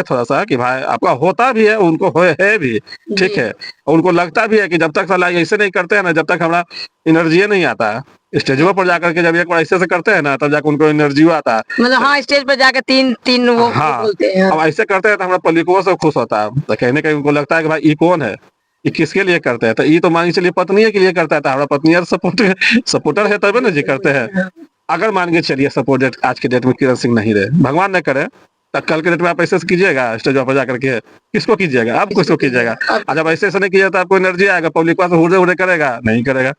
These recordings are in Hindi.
थोड़ा सा कि भाई आपका होता भी है, उनको है भी, ठीक जी। है। और उनको लगता भी है कि जब तक साला ऐसे नहीं करते हैं ना, जब तक हमारा एनर्जी नहीं आता है। स्टेजवा पर जाकर के जब एक बार ऐसे से करते हैं ना, तब जाकर उनको एनर्जी आता है। मतलब हाँ, स्टेज पे जाके 3 वो हाँ, बोलते हैं। अब ऐसे करते हैं तो हमारा पब्लिको सब खुश होता है। तो कहीं न कहीं उनको लगता है कि भाई ये कौन है? ये किसके लिए करते हैं? तो ये तो मान के चलिए पत्नी के लिए करता है, तो हमारा पत्नी सपोर्टर है तभी ना जी करते हैं। अगर मान के चलिए सपोर्टेड आज के डेट में किरण सिंह नहीं रहे, भगवान न करे, तो कल के डेट में आप ऐसे से कीजिएगा स्टेज पर जाकर के? किसको कीजिएगा? आप किसको कीजिएगा? और जब ऐसे नहीं किया तो आपको एनर्जी आएगा, पब्लिक वहाँ से हुर्रे-हुर्रे करेगा? नहीं करेगा।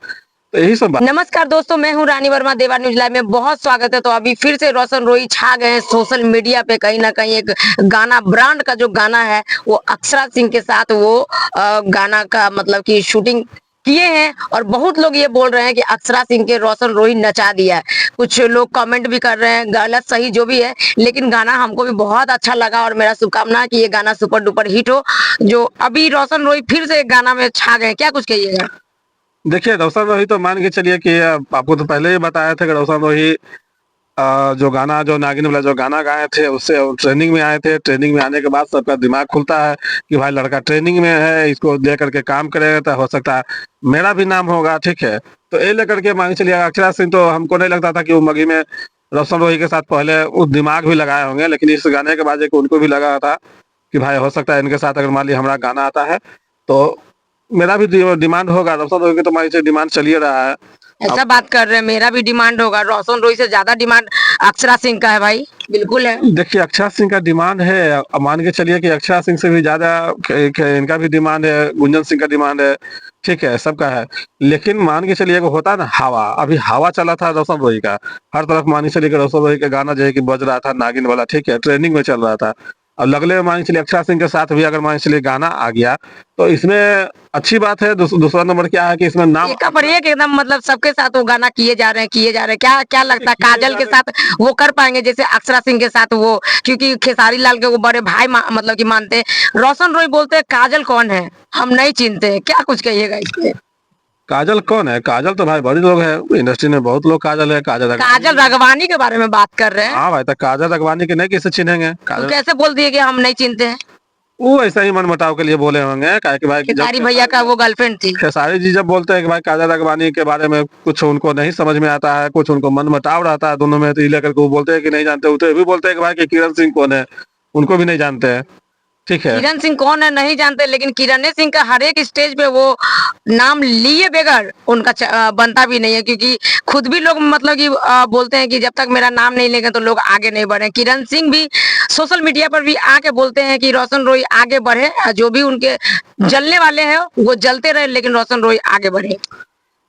तो यही सब बात। नमस्कार दोस्तों, मैं हूं रानी वर्मा, देवा न्यूज लाइव में बहुत स्वागत है। तो अभी फिर से रोशन रोही छा गए हैं सोशल मीडिया पे। कहीं ना कहीं एक गाना, ब्रांड का जो गाना है वो अक्षरा सिंह के साथ वो गाना का मतलब कि शूटिंग किए हैं। और बहुत लोग ये बोल रहे हैं कि अक्षरा सिंह के रोशन रोही नचा दिया है। कुछ लोग कमेंट भी कर रहे हैं, गलत सही जो भी है, लेकिन गाना हमको भी बहुत अच्छा लगा। और मेरा शुभकामना है कि ये गाना सुपर डुपर हिट हो। जो अभी रोशन रोही फिर से एक गाना में छा गए, क्या कुछ कहिएगा? देखिए, रोशन रोही तो मान के चलिए कि आपको तो पहले ही बताया था कि रोशन रोही जो गाना, जो नागिन वाला जो गाना गाए थे, उससे ट्रेनिंग में आए थे। ट्रेनिंग में आने के बाद सबका दिमाग खुलता है कि भाई लड़का ट्रेनिंग में है, इसको लेकर के काम करेगा तो हो सकता है मेरा भी नाम होगा, ठीक है। तो ये लेकर के मान के चलिए अक्षरा सिंह, तो हमको नहीं लगता था कि वो मगी में रोशन रोही के साथ पहले वो दिमाग भी लगाए होंगे, लेकिन इस गाने के बाद एक उनको भी लगा था कि भाई हो सकता है इनके साथ अगर मान ली हमारा गाना आता है तो मेरा भी डिमांड होगा। रोशन रोही की तो मान लीजिए डिमांड चल ही रहा है। ऐसा बात कर रहे हैं, मेरा भी डिमांड होगा। रोशन रोही से ज्यादा डिमांड अक्षरा सिंह का है भाई, बिल्कुल है। देखिए, अक्षरा सिंह का डिमांड है। अब मान के चलिए कि अक्षरा सिंह से भी ज़्यादा इनका भी डिमांड है, गुंजन सिंह का डिमांड है, ठीक है, सबका है। लेकिन मान के चलिए कि होता है ना हवा, अभी हवा चला था रोशन रोही का, हर तरफ मान के चलिए कि रोशन रोही का गाना जो है कि बज रहा था नागिन वाला, ठीक है, ट्रेंडिंग में चल रहा था। और लगले में मान के चलिए अक्षरा सिंह के साथ भी अगर मान के चलिए गाना आ गया, तो इसमें अच्छी बात है। दूसरा नंबर क्या है कि इसमें नाम एक पर एक एकदम मतलब सबके साथ वो गाना किए जा रहे हैं, किए जा रहे हैं। क्या क्या लगता है काजल के साथ वो कर पाएंगे जैसे अक्षरा सिंह के साथ वो? क्योंकि खेसारी लाल के वो बड़े भाई मतलब कि मानते हैं। रोशन रोही बोलते हैं काजल कौन है, हम नहीं चिनते। क्या कुछ कहिएगा इस पे? काजल कौन है? काजल तो भाई बड़ी लोग है इंडस्ट्री में, बहुत लोग काजल है, काजल राघवानी के बारे में बात कर रहे हैं। हाँ भाई, तो काजल राघवानी के नहीं कैसे चिन्हेंगे? तो काजल कैसे बोल दिए कि हम नहीं चिनते हैं? वो ऐसा ही मनमुटाव के लिए बोले होंगे, काहे कि भाई जब खेसारी भैया का वो गर्लफ्रेंड थी। खेसारी जी जब बोलते हैं कि भाई काजल राघवानी के बारे में कुछ उनको नहीं समझ में आता है, कुछ उनको मनमुटाव रहता है दोनों में, तो ये लेकर के वो बोलते हैं कि नहीं जानते। वो तो ये भी बोलते हैं कि भाई कि किरण सिंह कौन है, उनको भी नहीं जानते हैं, ठीक है। किरण सिंह कौन है नहीं जानते, लेकिन किरण सिंह का हर एक स्टेज पे वो नाम लिए बगैर उनका बनता भी नहीं है। क्योंकि खुद भी लोग मतलब कि बोलते हैं कि जब तक मेरा नाम नहीं लेंगे तो लोग आगे नहीं बढ़े। किरण सिंह भी सोशल मीडिया पर भी आके बोलते हैं कि रोशन रोही आगे बढ़े, जो भी उनके जलने वाले हैं वो जलते रहे, लेकिन रोशन रोही आगे बढ़े।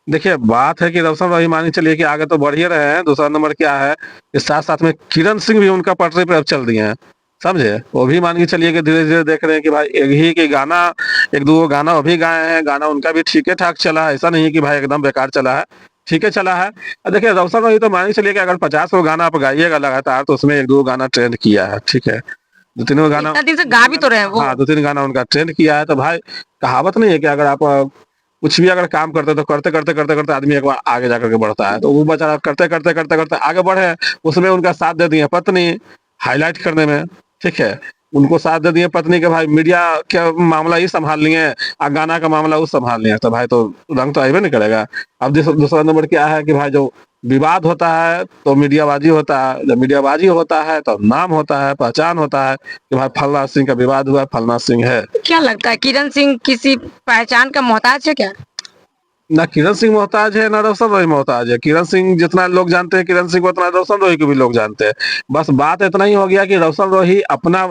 देखिए, बात है कि रोशन रोही मान के चलिए कि आगे तो बढ़ ही रहे हैं। दूसरा नंबर क्या है, इस साथ साथ में किरण सिंह भी उनका पटरी पे अब चल दिए हैं, समझे। वो भी मान के चलिए कि धीरे धीरे देख रहे हैं कि भाई एक ही के गाना, एक दो गाना वो भी गाए हैं, गाना उनका भी ठीक है ठाक चला है, ऐसा नहीं है कि भाई एकदम बेकार चला है, ठीक है चला है। और देखिए रोशन रोही तो मान के चलिए कि अगर 50 गो गाना आप गाइएगा लगातार, तो उसमें एक दो गाना ट्रेंड किया है, ठीक है, दो तीन गाना। इतना दिन से गा भी तो रहे हैं वो। हाँ, दो तीन गाना उनका ट्रेंड किया है। तो भाई कहावत नहीं है कि अगर आप कुछ भी अगर काम करते तो करते करते करते करते आदमी एक बार आगे जाकर के बढ़ता है। तो वो बेचारा करते करते करते करते आगे बढ़े, उसमें उनका साथ दे दिए पत्नी हाईलाइट करने में, ठीक है। उनको साथ दे दिए पत्नी के, भाई मीडिया का मामला ही संभाल लिए और गाना का मामला वो संभाल लिए, तो भाई तो रंग तो आइबे नहीं करेगा। अब दूसरा नंबर क्या है कि भाई जो विवाद होता है तो मीडियाबाजी होता है, जब मीडियाबाजी होता है तो नाम होता है, पहचान होता है कि भाई फलना सिंह का विवाद हुआ, फलना सिंह है। क्या लगता है किरण सिंह किसी पहचान का मोहताज है क्या? ना किरण सिंह मोहताज है, ना रोशन रोही मोहताज है। किरण सिंह जितना लोग जानते हैं किरण सिंह को, उतना रोशन रोही को भी लोग जानते हैं। बस बात इतना ही हो गया कि रोशन रोही अपना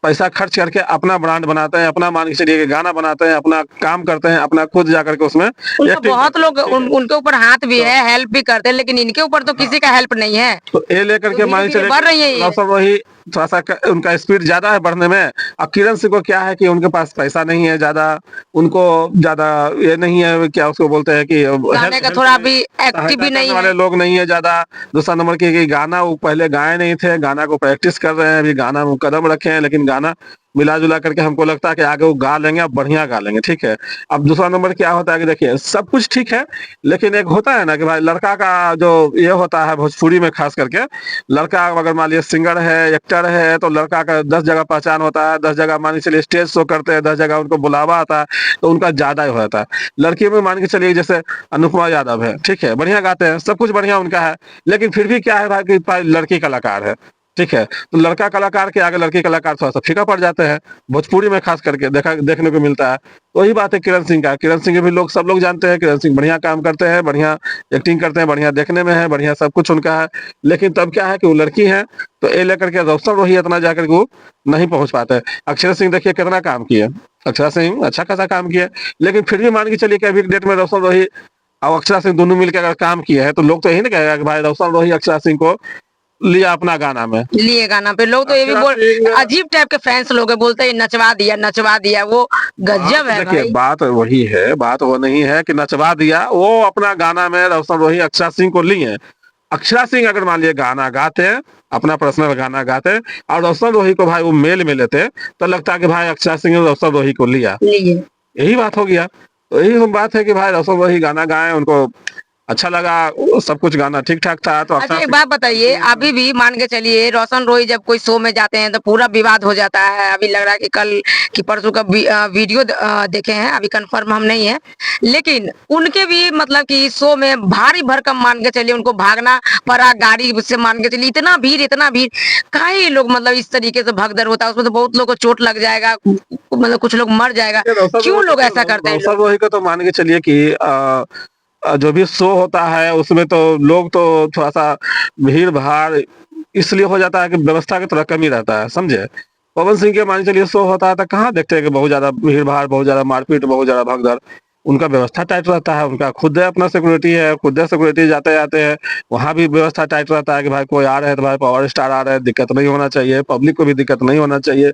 पैसा खर्च करके अपना ब्रांड बनाते हैं, अपना मान के चलिए कि गाना बनाते हैं, अपना काम करते हैं, अपना खुद जाकर के उसमें उनको बहुत लोग उनके ऊपर हाथ भी है, हेल्प भी करते हैं, लेकिन इनके ऊपर तो किसी का हेल्प नहीं है। तो ये लेकर के मान के चलिए बढ़ रही है ये। रोशन रोही थोड़ा सा उनका स्पीड ज्यादा है बढ़ने में। और किरण सिंह को क्या है कि उनके पास पैसा नहीं है ज्यादा, उनको ज्यादा ये नहीं है, क्या उसको बोलते हैं कि गाने का थोड़ा भी एक्टिव भी नहीं वाले है। लोग नहीं है ज्यादा। दूसरा नंबर की कि गाना वो पहले गाए नहीं थे, गाना को प्रैक्टिस कर रहे हैं, अभी गाना में कदम रखे हैं, लेकिन गाना मिला जुला करके हमको लगता है कि आगे वो गा लेंगे, अब बढ़िया गा लेंगे, ठीक है। अब दूसरा नंबर क्या होता है कि देखिए सब कुछ ठीक है, लेकिन एक होता है ना कि भाई लड़का का जो ये होता है भोजपुरी में खास करके, लड़का अगर मान लीजिए सिंगर है, एक्टर है, तो लड़का का 10 जगह पहचान होता है, 10 जगह मान के चलिए स्टेज शो करते हैं, 10 जगह उनको बुलावा आता है, तो उनका ज्यादा ही हो जाता है। लड़की में मान के चलिए जैसे अनुपमा यादव है, ठीक है, बढ़िया गाते हैं, सब कुछ बढ़िया उनका है, लेकिन फिर भी क्या है भाई कि भाई लड़की कलाकार है, ठीक है, तो लड़का कलाकार के आगे लड़की कलाकार थोड़ा सा फीका पड़ जाते हैं, भोजपुरी में खास करके देखने को मिलता है। तो वही बात है किरण सिंह का, किरण सिंह भी लोग सब लोग जानते हैं, किरण सिंह बढ़िया काम करते हैं, बढ़िया एक्टिंग करते हैं, बढ़िया देखने में है, बढ़िया सब कुछ उनका है, लेकिन तब क्या है कि वो लड़की है, तो ये लेकर के रोशन रोही इतना जाकर के वो नहीं पहुंच पाते। अक्षरा सिंह देखिए कितना काम किया, अक्षरा सिंह अच्छा खासा काम किया, लेकिन फिर भी मान के चलिए कि अभी डेट में रोशन रोही और अक्षरा सिंह दोनों मिलकर अगर काम किए हैं, तो लोग तो यही ना कहेगा कि भाई रोशन रोही अक्षरा सिंह को लिया अपना गाना में। लिए गाना पे लोग तो ये भी अक्षरा बोल, सिंह अजीब टाइप के फैंस लोग हैं, बोलते हैं नचवा दिया, वो गजब है देखिए भाई। बात वही है, बात वो नहीं है कि नचवा दिया, वो अपना गाना में रोशन रोही अक्षरा सिंह को लिए। अक्षरा सिंह अगर मान लिए गाना गाते हैं, अपना पर्सनल गाना गाते हैं, और रोशन रोही को भाई वो मेल में लेते, तो लगता है कि भाई अक्षरा सिंह ने रोशन रोही को लिया, लिए यही बात हो गया। तो यही बात है कि भाई रोशन रोही गाना गाए, उनको अच्छा लगा, सब कुछ गाना ठीक ठाक था, तो अच्छा अक्षरा एक सिंह बात बताइए, अभी भी मान के चलिए रोशन रोही जब कोई शो में जाते हैं तो पूरा विवाद हो जाता है। अभी लग रहा है कि कल की परसों का वीडियो देखे हैं, अभी कंफर्म हम नहीं है, लेकिन उनके भी मतलब कि शो में भारी भरकम मान के चलिए उनको भागना पड़ा गाड़ी से, मान के चलिए इतना भीड़ काहे ये लोग मतलब इस तरीके से भगदड़ होता है, उसमें तो बहुत लोगों को चोट लग जाएगा, मतलब कुछ लोग मर जाएगा, क्यों लोग ऐसा करते हैं? रोशन रोही को तो मान के चलिए कि जो भी शो होता है उसमें तो लोग तो थोड़ा सा भीड़ भाड़ इसलिए हो जाता है कि व्यवस्था की थोड़ा कमी रहता है, समझे। पवन सिंह के मान के चलिए शो होता है तो कहाँ देखते हैं कि बहुत ज्यादा भीड़ भाड़, बहुत ज्यादा मारपीट, बहुत ज्यादा भगदड़। उनका व्यवस्था टाइट रहता है, उनका खुद है अपना सिक्योरिटी है, खुद है सिक्योरिटी जाते आते हैं, वहां भी व्यवस्था टाइट रहता है कि भाई कोई आ रहे हैं तो भाई पावर स्टार आ रहे हैं, दिक्कत नहीं होना चाहिए, पब्लिक को भी दिक्कत नहीं होना चाहिए।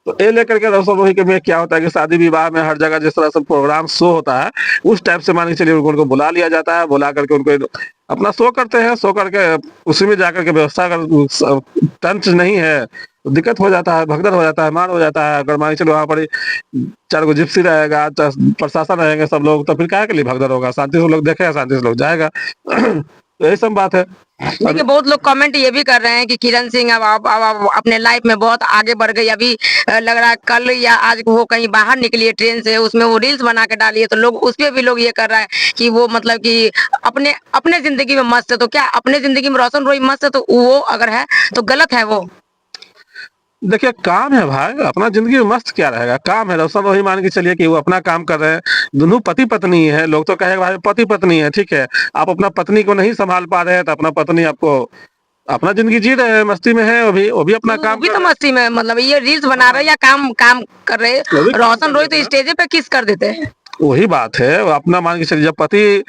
तो ये लेकर के रोशन रोही के में क्या होता है कि शादी विवाह में हर जगह जिस तरह से प्रोग्राम शो होता है, उस टाइप से मान के चलिए उनको बुला लिया जाता है, बुला करके उनको अपना शो करते हैं, शो करके उसी में जाकर के व्यवस्था अगर तंत्र नहीं है तो दिक्कत हो जाता है, भगदड़ हो जाता है, मार हो जाता है। अगर मान के चलो वहाँ पर 4 गो जिप्सी रहेगा, प्रशासन रहेंगे सब लोग, तो फिर क्या के लिए भगदड़ होगा, शांति से लोग देखेगा, शांति से लोग जाएगा। तो यही सब बात है। देखिए बहुत लोग कमेंट ये भी कर रहे हैं कि किरण सिंह अब अपने लाइफ में बहुत आगे बढ़ गई, अभी लग रहा है कल या आज वो कहीं बाहर निकली है ट्रेन से, उसमें वो रील्स बना के डाली है, तो लोग उस पे भी लोग ये कर रहा है कि वो मतलब कि अपने अपने जिंदगी में मस्त है, तो क्या अपने जिंदगी में रोशन रोही मस्त है, तो वो अगर है तो गलत है वो? देखिए काम है भाई, अपना जिंदगी में मस्त क्या रहेगा, काम है। रोशन रोही मान के चलिए कि वो अपना काम कर रहे हैं, दोनों पति पत्नी है, लोग तो कहेगा भाई पति पत्नी है, ठीक है, आप अपना पत्नी को नहीं संभाल पा रहे हैं, तो अपना पत्नी आपको अपना जिंदगी जी रहे हैं, मस्ती में है, वो भी अपना वो काम भी कर तो रहे मस्ती में, मतलब ये रील्स बना रहे हैं या काम काम कर रहे हैं? वो भी काम रोशन कर रोही रहे तो हैं। स्टेज पे किस कर देते हैं। वही बात है, वो अपना मान के चलिए, जब पति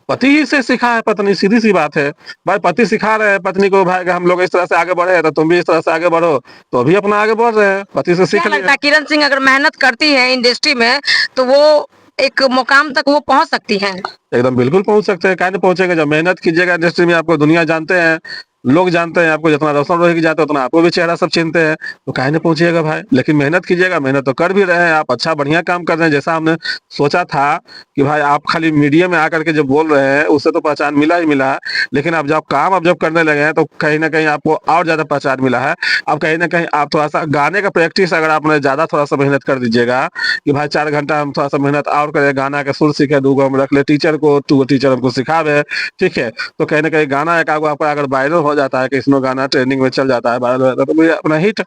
पति ही से सिखा है पत्नी, सीधी सी बात है। भाई पति सिखा रहे हैं पत्नी को, भाई हम लोग इस तरह से आगे बढ़े हैं, तो तुम भी इस तरह से आगे बढ़ो, तो अभी अपना आगे बढ़ रहे हैं, पति से सीख क्या लगता लिया। है किरण सिंह अगर मेहनत करती है इंडस्ट्री में तो वो एक मुकाम तक वो पहुंच सकती हैं? एकदम बिल्कुल पहुंच सकते हैं, काहे नहीं पहुंचेगा, जब मेहनत कीजिएगा इंडस्ट्री में, आपको दुनिया जानते हैं, लोग जानते हैं आपको, जितना रोशन रोही की जाते हैं उतना आपको भी चेहरा सब चिनते हैं, तो काहे नहीं पहुंचिएगा भाई। लेकिन मेहनत कीजिएगा, मेहनत तो कर भी रहे हैं आप, अच्छा बढ़िया काम कर रहे हैं, जैसा हमने सोचा था कि भाई आप खाली मीडिया में आकर के जब बोल रहे हैं उससे तो पहचान मिला ही मिला है, लेकिन अब जब काम अब जब करने लगे हैं तो कहीं ना कहीं आपको और ज्यादा पहचान मिला है। अब कहीं ना कहीं आप थोड़ा सा गाने का प्रैक्टिस अगर आपने ज्यादा थोड़ा सा मेहनत कर दीजिएगा कि भाई 4 घंटा हम थोड़ा सा मेहनत और करें, गाना के सुर सीखे, 2 गो हम रख ले टीचर को, 2 गो टीचर हमको सिखावे, ठीक है, तो कहीं ना कहीं गाना एक आगो आपका अगर वायरल हो जाता है कि इसमें गाना ट्रेंडिंग में चल जाता है, वायरल हो जाता है, तो मुझे अपना हिट,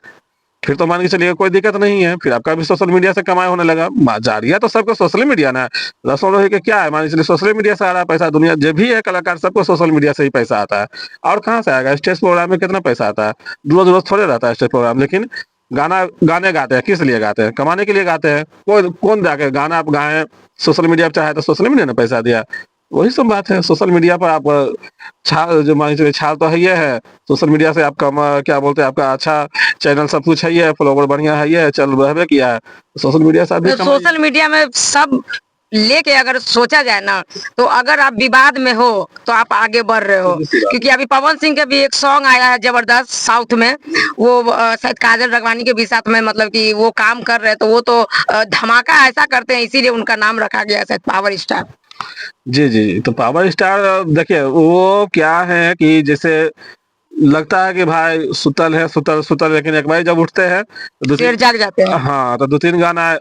फिर तो मान के चलिए कोई दिक्कत नहीं है, फिर आपका भी सोशल मीडिया से कमाई होने लगा। जारिया तो सबको सोशल मीडिया ना है, रोशन रोही के क्या है, मान के चलिए सोशल मीडिया से आ रहा है पैसा, दुनिया जो भी है कलाकार सबको सोशल मीडिया से ही पैसा आता है, और कहाँ से आएगा। स्टेज प्रोग्राम में कितना पैसा आता है, रोज रोज थोड़े रहता है स्टेज प्रोग्राम, लेकिन गाने गाते हैं, किस लिए गाते हैं, कमाने के लिए गाते हैं। कोई कौन जाके गाना आप गाएं सोशल मीडिया पर चाहे तो सोशल मीडिया ने पैसा दिया, वही सब बात है। सोशल मीडिया पर आप छाल जो मान के चलिए छाल तो है ये है, सोशल मीडिया से आपका क्या बोलते हैं, आपका अच्छा चैनल सब कुछ है, ये फॉलोवर बढ़िया है, ये चल रहबे किया है, सोशल मीडिया से आप भी तो सोशल मीडिया में सब लेके अगर सोचा जाए ना, तो अगर आप विवाद में हो तो आप आगे बढ़ रहे हो। क्योंकि अभी पवन सिंह के भी एक सॉन्ग आया है जबरदस्त साउथ में, वो शायद काजल राघवानी के भी साथ में मतलब कि वो काम कर रहे हैं, तो वो तो धमाका ऐसा करते हैं, इसीलिए उनका नाम रखा गया है शायद पावर स्टार। जी, जी। तो पावर स्टार देखिए वो क्या है कि जैसे लगता है कि भाई सुतल है, सुतल सुतल, लेकिन एक बारी जब उठते हैं तो 2-3 शेर जाग जाते हैं। हाँ, तो 2-3 गाना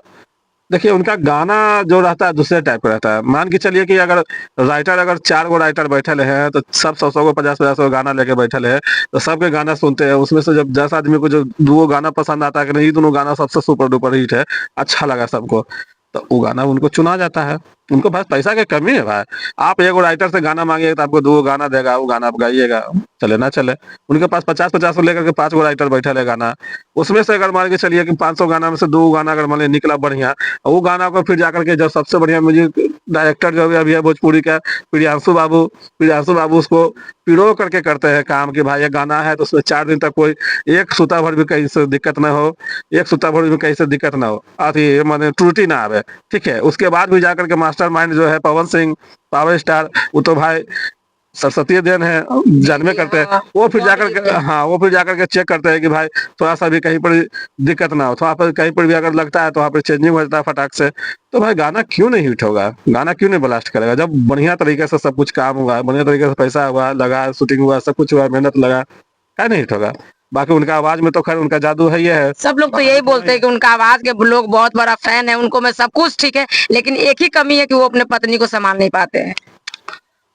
देखिए उनका गाना जो रहता है दूसरे टाइप का रहता है। मान के चलिए कि अगर 4 गो राइटर बैठल हैं, तो सब 100-100 गो 50-50 गो गाना लेके बैठल है, तो सबके गाना सुनते हैं। उसमें से जब 10 आदमी को जो 2 गाना पसंद आता है कि नहीं, ये दोनों गाना सबसे सुपर डुपर हिट है, अच्छा लगा सबको, तो वो गाना उनको चुना जाता है। उनको पास पैसा की कमी है भाई। आप एगो राइटर से गाना माँगिएगा तो आपको 2 गो गाना देगा, वो गाना आप गाइएगा, चले ना चले। उनके पास 50-50 को लेकर के 5 गो राइटर बैठल है गाना। उसमें से अगर मान के चलिए कि 500 गाना में से 2 गाना अगर मान लीजिए निकला बढ़िया, वो गाना को फिर जाकर के जो सबसे बढ़िया म्यूजिक डायरेक्टर जो अभी है भोजपुरी का प्रियांशु बाबू उसको पिरो करके करते हैं काम कि भाई ये गाना है तो उसमें 4 दिन तक कोई एक सूता भर भी कहीं से दिक्कत ना हो, एक सूता भर भी कहीं से दिक्कत ना हो, अथी माने त्रुटि ना आवे, ठीक है। उसके बाद भी जाकर के मास्टरमाइंड जो है पवन सिंह, पावर स्टार, वो तो भाई सरस्वती देन है, जानबे करते हैं। वो फिर जाकर के हाँ, वो फिर जाकर के चेक करते हैं कि भाई थोड़ा-सा भी कहीं पर दिक्कत ना हो, थोड़ा पर कहीं पर भी अगर लगता है तो वहाँ पे चेंजिंग हो जाता है फटाक से। तो भाई गाना क्यों नहीं हिट होगा? गाना क्यों नहीं ब्लास्ट करेगा? जब बढ़िया तरीके से सब कुछ काम हुआ है, बढ़िया तरीके से पैसा हुआ, लगा, शूटिंग हुआ, सब कुछ हुआ, मेहनत लगा, काहे नहीं हिट होगा? बाकी उनका आवाज़ में तो खैर उनका जादू है, ये है। सब लोग तो यही बोलते हैं कि उनका आवाज के लोग बहुत बड़ा फैन है, उनको में सब कुछ ठीक है, लेकिन एक ही कमी है कि वो अपने पत्नी को संभाल नहीं पाते हैं।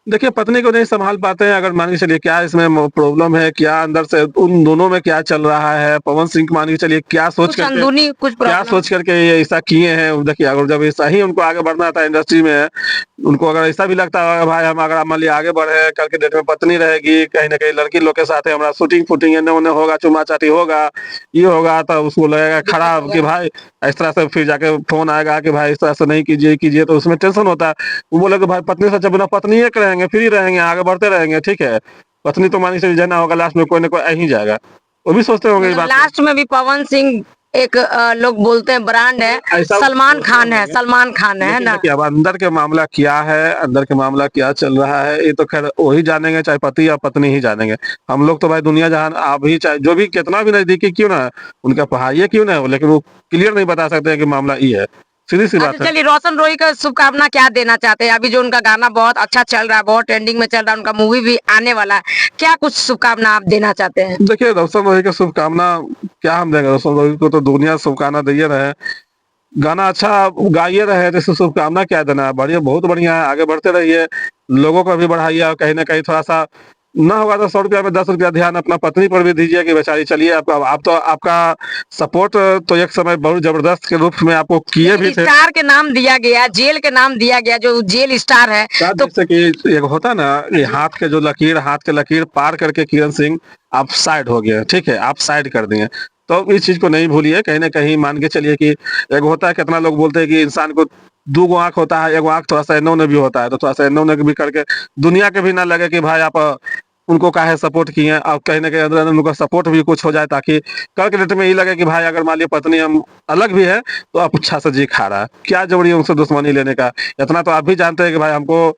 देखिए, पत्नी को नहीं सँभाल पाते हैं, अगर मान के चलिए क्या इसमें प्रॉब्लम है, क्या अंदर से उन दोनों में क्या चल रहा है, पवन सिंह मान के चलिए क्या सोच कुछ करके अंदरूनी कुछ क्या प्रॉब्लम। सोच करके ये ऐसा किए हैं। देखिए अगर जब ऐसा ही उनको आगे बढ़ना था इंडस्ट्री में, उनको अगर ऐसा भी लगता है भाई हम अगर मान लिया आगे बढ़े, कल के डेट में पत्नी रहेगी, कहीं न कहीं लड़की लोग के साथ है, हमारा शूटिंग-फूटिंग एन्ने-ओन्ने होगा, चुमा-चाटी होगा, ये होगा, तो उसको लगेगा खराब कि भाई इस तरह से फिर जाके फ़ोन आएगा कि भाई इस तरह से नहीं कीजिए, कीजिए, तो उसमें टेंशन होता है। वो बोले कि भाई पत्नी से अच्छा बिना पत्नी एक रहेंगे, फ्री रहेंगे, आगे बढ़ते रहेंगे, ठीक है। पत्नी तो मान के चलिए जाना होगा, लास्ट में कोई न कोई आ ही जाएगा। वो भी सोचते होंगे ये मतलब बात। लास्ट में भी पवन सिंह एक लोग बोलते हैं ब्रांड है, ऐसा सलमान खान है, सलमान खान है लेकिन ना। देखिए अब अंदर के मामला क्या है, अंदर के मामला क्या चल रहा है, ये तो खैर वही जानेंगे, चाहे पति या पत्नी ही जानेंगे। हम लोग तो भाई दुनिया जहान आप ही चाहे जो भी कितना भी नजदीकी क्यों ना है, उनका पढ़ाई क्यों ना हो, लेकिन वो क्लियर नहीं बता सकते हैं कि मामला ये है। सीधी सी बात अच्छा है। चलिए, रोशन रोही का शुभकामना क्या देना चाहते हैं? अभी जो उनका गाना बहुत अच्छा चल रहा है, बहुत ट्रेंडिंग में चल रहा है, उनका मूवी भी आने वाला है, क्या कुछ शुभकामना आप देना चाहते हैं? देखिए रोशन रोही को शुभकामना क्या हम देंगे, रोशन रोही को तो दुनिया शुभकामना दिए रहे, गाना अच्छा गाइए रहे, तो इससे शुभकामना क्या देना है। बढ़िया, बहुत बढ़िया है, आगे बढ़ते रहिए, लोगों को भी बढ़ाइए, और कहीं न कहीं थोड़ा-सा ना होगा तो ₹100 में ₹10 ध्यान अपना पत्नी पर भी दीजिए कि बेचारी चलिए आपका आप तो आपका सपोर्ट तो एक समय बहुत ज़बरदस्त के रूप में आपको किए भी थे। स्टार के नाम दिया गया, जेल के नाम दिया गया, जो जेल स्टार है, क्या तो जैसे कि एक होता है ना, ये हाथ के लकीर पार करके किरण सिंह आप साइड हो गए, ठीक है? आप साइड कर दिए। तो इस चीज़ को नहीं भूलिए, कहीं न कहीं मान के चलिए कि एक होता है, कितना लोग बोलते हैं कि इंसान को 2 गो आँख होता है, 1 गो आँख थोड़ा-सा एन्ने-ओन्ने भी होता है, तो थोड़ा-सा एन्ने-ओन्ने भी करके दुनिया के भी ना लगे कि भाई आप उनको काहे सपोर्ट किए, और कहीं न कहीं अंदर-अंदर उनका सपोर्ट भी कुछ हो जाए, ताकि कल के डेट में ये लगे कि भाई अगर मान लीजिए पत्नी हम अलग भी है, तो आप अच्छा से जी खा रहा है। क्या ज़रूरी है उनसे दुश्मनी लेने का? इतना तो आप भी जानते हैं कि भाई हमको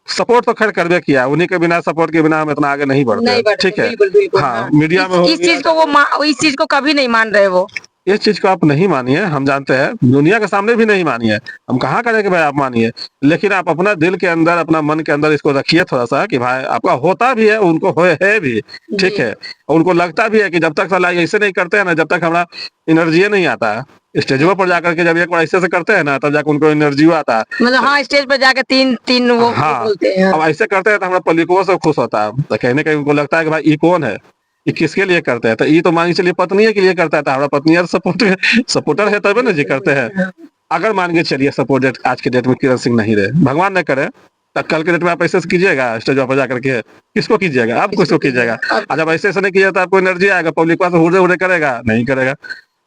सपोर्ट तो खैर करबे किया, उन्हीं के बिना सपोर्ट के बिना हम इतना आगे नहीं बढ़ते नहीं हैं, बढ़ते, ठीक है? बिल्कुल बिल्कुल। हाँ, हाँ, मीडिया में हो इस गया, चीज को इस चीज को कभी नहीं मान रहे वो। इस चीज़ को आप नहीं मानिए, हम जानते हैं, दुनिया के सामने भी नहीं मानिए, हम कहाँ करें कि भाई आप मानिए, लेकिन आप अपना दिल के अंदर, अपना मन के अंदर इसको रखिए थोड़ा-सा कि भाई आपका होता भी है, उनको होए है भी, ठीक जी। है? और उनको लगता भी है कि जब तक साला ऐसे नहीं करते हैं ना, जब तक हमारा एनर्जी नहीं आता है, स्टेजों पर जाकर के जब एक बार ऐसे से करते हैं ना, तब जाके उनको एनर्जी आता है। मतलब हाँ, स्टेज पे जाके तीन तीन वो हाँ, बोलते हैं। अब ऐसे करते हैं तो हमारा पब्लिको सब खुश होता है, तो कहीं न कहीं उनको लगता है कि भाई ये कौन है? ये किसके लिए करते हैं? तो ये तो मान के चलिए पत्नी के लिए करता है, तो हमारा पत्नी यार सपोर्टर है तभी ना जी करते हैं। अगर मान के चलिए सपोर्टेड आज के डेट में किरण सिंह नहीं रहे, भगवान न करे, तो कल के डेट में आप ऐसे से कीजिएगा स्टेज पर जाकर के? किसको कीजिएगा? आप किसको कीजिएगा? और जब ऐसे-ऐसे नहीं किया तो आपको एनर्जी आएगा, पब्लिक वहाँ से हुर्रे-हुर्रे करेगा? नहीं करेगा।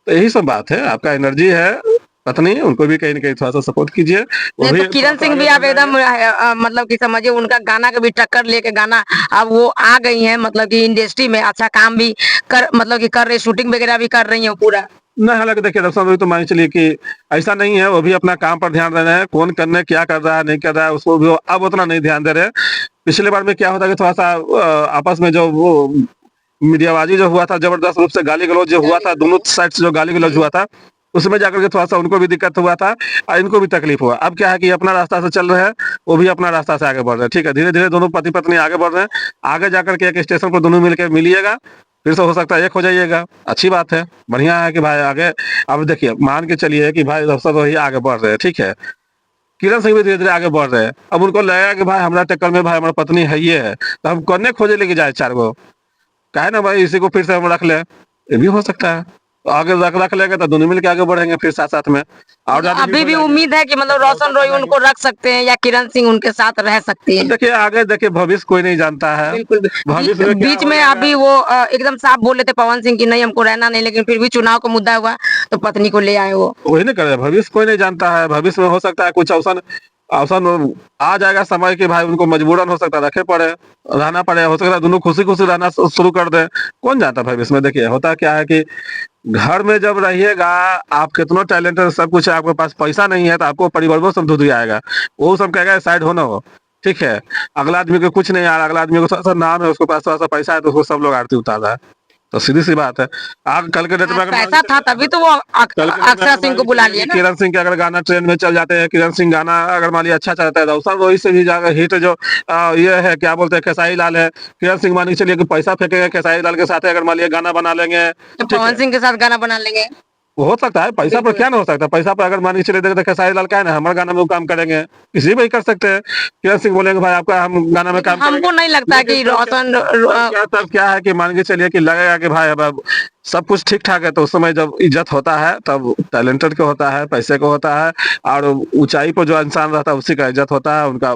तो यही सब बात है, आपका एनर्जी है, पत्नी उनको भी कहीं न कहीं थोड़ा-सा सपोर्ट कीजिए। वो नहीं भी तो किरण सिंह भी आगे आप बढ़ एकदम जाएँगे। मतलब कि समझिए उनका गाना का भी टक्कर लेके गाना अब वो आ गई हैं, मतलब कि इंडस्ट्री में अच्छा काम भी कर मतलब कि कर रही, शूटिंग वगैरह भी कर रही हैं पूरा। नहीं, हालाँकि देखिए रोशन रोही तो मान के चलिए कि ऐसा नहीं है, वो भी अपना काम पर ध्यान दे रहे हैं, कौन करने क्या कर रहा है, नहीं कर रहा है, उसको भी वो अब उतना नहीं ध्यान दे रहे हैं। पिछली बार में क्या होता है कि थोड़ा-सा आपस में जो वो मीडियाबाजी जो हुआ था, ज़बरदस्त रूप से गाली-गलौज जो हुआ था, दोनों साइड से जो गाली-गलौज हुआ था, उसमें जाकर के थोड़ा-सा उनको भी दिक्कत हुआ था और इनको भी तकलीफ हुआ। अब क्या है कि अपना रास्ता से चल रहे हैं, वो भी अपना रास्ता से आगे बढ़ रहे हैं, ठीक है? धीरे-धीरे दोनों पति-पत्नी आगे बढ़ रहे हैं, आगे जाकर के एक स्टेशन पर दोनों मिल के मिलिएगा, फिर से हो सकता है एक हो जाइएगा, अच्छी बात है, बढ़िया है कि भाई आगे अब देखिए मान के चलिए कि भाई रोशन रोही आगे बढ़ रहे हैं, ठीक है? किरण सिंह भी धीरे-धीरे आगे बढ़ रहे हैं। अब उनको लगेगा कि भाई हमरा टक्कर में भाई हमारा पत्नी है ही है, तो हम कौने खोजे लेके जाए 4 गो। काहे ना भाई इसी को फिर से हम रख लें, ये भी हो सकता है। तो आगे रख रख लेंगे तो दोनों मिल के आगे बढ़ेंगे फिर साथ-साथ में और ज़्यादा अभी भी उम्मीद है कि मतलब रोशन रोही उनको रख सकते हैं या किरण सिंह उनके साथ रह सकती है। देखिए आगे देखिए भविष्य कोई नहीं जानता है। बिल्कुल भविष्य में क्या बीच हो में जाएगा अभी वो एकदम साफ बोल रहे थे पवन सिंह की नहीं हमको रहना नहीं, लेकिन फिर भी चुनाव का मुद्दा हुआ तो पत्नी को ले आए वो। वही ना करे भविष्य कोई नहीं जानता है। भविष्य में हो सकता है कुछ अवसर अवसर आ जाएगा समय कि भाई उनको मजबूरन हो सकता है रखे पड़े, रहना पड़े, हो सकता है दोनों खुशी-खुशी रहना शुरू कर दें। कौन जानता है भविष्य में देखिए होता क्या है कि घर में जब रहिएगा, आप कितना टैलेंटेड सब कुछ है, आपके पास पैसा नहीं है तो आपको परिवारों सब धुत आएगा। वो सब कहेगा साइड हो ना हो, ठीक है? अगला आदमी को कुछ नहीं आ रहा, अगला आदमी को थोड़ा-सा नाम है, उसके पास थोड़ा-सा पैसा है तो उसको सब लोग आरती उतार रहा है। तो सीधी-सी बात है। आग कल के डेट में अगर मान पैसा के था चलिए तभी तो वो कल के डेट में अक्षरा अगर सिंह मान को के बुला चलिए लिया कि ना। किरण सिंह के अगर गाना ट्रेंड में चल जाते हैं, किरण सिंह गाना अगर मान लिया अच्छा चलता है, रोशन रोही से भी ज़्यादा हिट जो ये है क्या बोलते हैं खेसारी लाल है। किरण सिंह मान के चलिए कि पैसा फेंकेंगे खेसारी लाल के साथ अगर मान लिया गाना बना लेंगे, तो ठीक पवन है? सिंह के साथ गाना बना लेंगे। हो सकता है, पैसा पर क्या ना हो सकता है, पैसा पर अगर मान के चलिए देखो तो खेसारी लाल क्या है ना हमारे गाना में वो काम करेंगे, किसी भी कर सकते हैं। किरण सिंह बोलेंगे भाई आपका हम गाना में लेकिन काम करेंगे। हमको नहीं लगता लेकिन कि तब क्या रोशन तब क्या है कि मान के चलिए कि लगेगा कि भाई अब सब कुछ ठीक-ठाक है तो उस समय जब इज़्ज़त होता है तब टैलेंटेड को होता है, पैसे को होता है और ऊँचाई पर जो इंसान रहता है उसी का इज़्ज़त होता है, उनका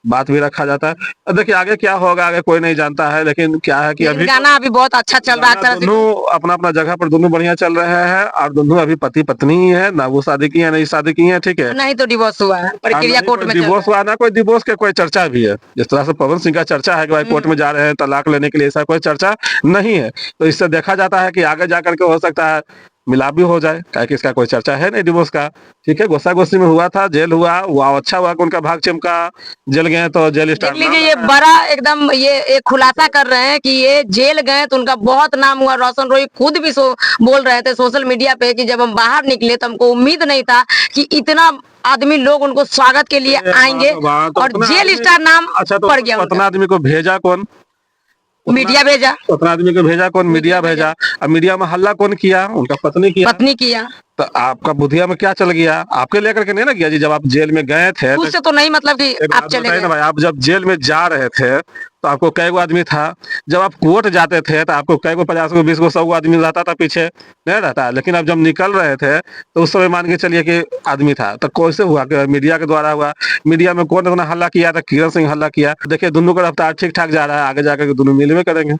बात भी रखा जाता है। अब देखिए आगे क्या होगा आगे कोई नहीं जानता है, लेकिन क्या है कि लेकिन अभी तो गाना अभी बहुत अच्छा चल रहा है गाना अक्षरा सिंह। दोनों अपना-अपना जगह पर दोनों बढ़िया चल रहे हैं और दोनों अभी पति-पत्नी ही है, ना वो शादी की है, ना ये शादी की है, ठीक है? नहीं तो डिवोर्स हुआ है, और प्रक्रिया नहीं कोर्ट कोई में चल रहा डिवोर्स है। हुआ, ना कोई डिवोर्स का कोई चर्चा भी है। जिस तरह से पवन सिंह का चर्चा है कि भाई कोर्ट में जा रहे हैं तलाक लेने के लिए, ऐसा कोई चर्चा नहीं है। तो इससे देखा जाता है कि आगे जाकर के हो सकता है मिलाप भी हो जाए, काहे कि इसका कोई चर्चा है नहीं डिवोर्स का, ठीक है? गुस्सा-गुस्सी में हुआ था, जेल हुआ, वाह अच्छा हुआ कि उनका भाग चमका, जेल गए तो जेल देख स्टार नाम लीजिए ये रखा है। बड़ा एकदम ये एक खुलासा कर रहे हैं कि ये जेल गए तो उनका बहुत नाम हुआ। रोशन रोही खुद भी बोल रहे थे सोशल मीडिया पे कि जब हम बाहर निकले तो हमको उम्मीद नहीं था कि इतना आदमी लोग उनको स्वागत के लिए अरे आएंगे वाह, वाह! तो और उतना जेल आदमी स्टार नाम अच्छा तो पड़ गया उतना उनका। आदमी को भेजा कौन? उतना मीडिया भेजा, उतना आदमी को भेजा कौन? मीडिया भेजा। अब मीडिया में हल्ला कौन किया? उनका पत्नी किया। पत्नी किया। तो आपका बुधिया में क्या चल गया? आपके लेकर के नहीं ना गया जी जब आप जेल में गए थे खुद तो से तो नहीं मतलब कि एक आप बात चले बताइए ना गए। भाई आप जब जेल में जा रहे थे तो आपको कै गो आदमी था? जब आप कोर्ट जाते थे तो आपको कै गो 50 गो 20 गो 100 गो आदमी रहता था पीछे? नहीं रहता। लेकिन अब जब निकल रहे थे तो उस समय मान के चलिए कि आदमी था। तो कैसे हुआ कि मीडिया के द्वारा हुआ? मीडिया में कौन इतना हल्ला किया था? किरण सिंह हल्ला किया। देखिए दोनों का रफ्तार ठीक-ठाक जा रहा है, आगे जाकर के दोनों मिलबे करेंगे।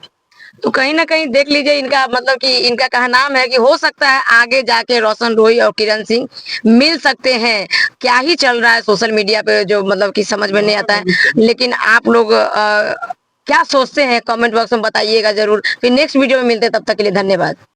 तो कहीं न कहीं देख लीजिए इनका मतलब कि इनका कहनाम है कि हो सकता है आगे जाके रोशन रोही और किरण सिंह मिल सकते हैं। क्या ही चल रहा है सोशल मीडिया पे जो मतलब कि समझ में नहीं आता है। लेकिन आप लोग क्या सोचते हैं कमेंट बॉक्स में बताइएगा ज़रूर। फिर नेक्स्ट वीडियो में मिलते हैं, तब तक के लिए धन्यवाद।